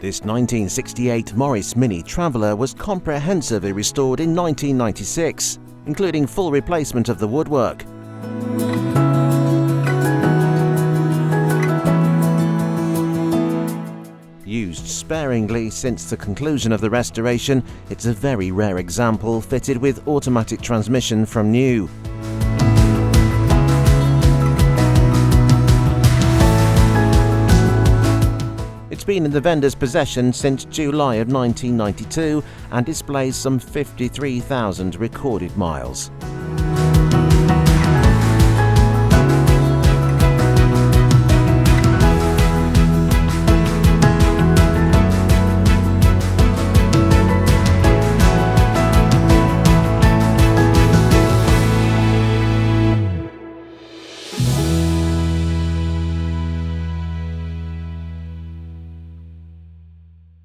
This 1968 Morris Mini Traveller was comprehensively restored in 1996, including full replacement of the woodwork. Used sparingly since the conclusion of the restoration, it's a very rare example fitted with automatic transmission from new. It's been in the vendor's possession since July of 1992 and displays some 53,000 recorded miles.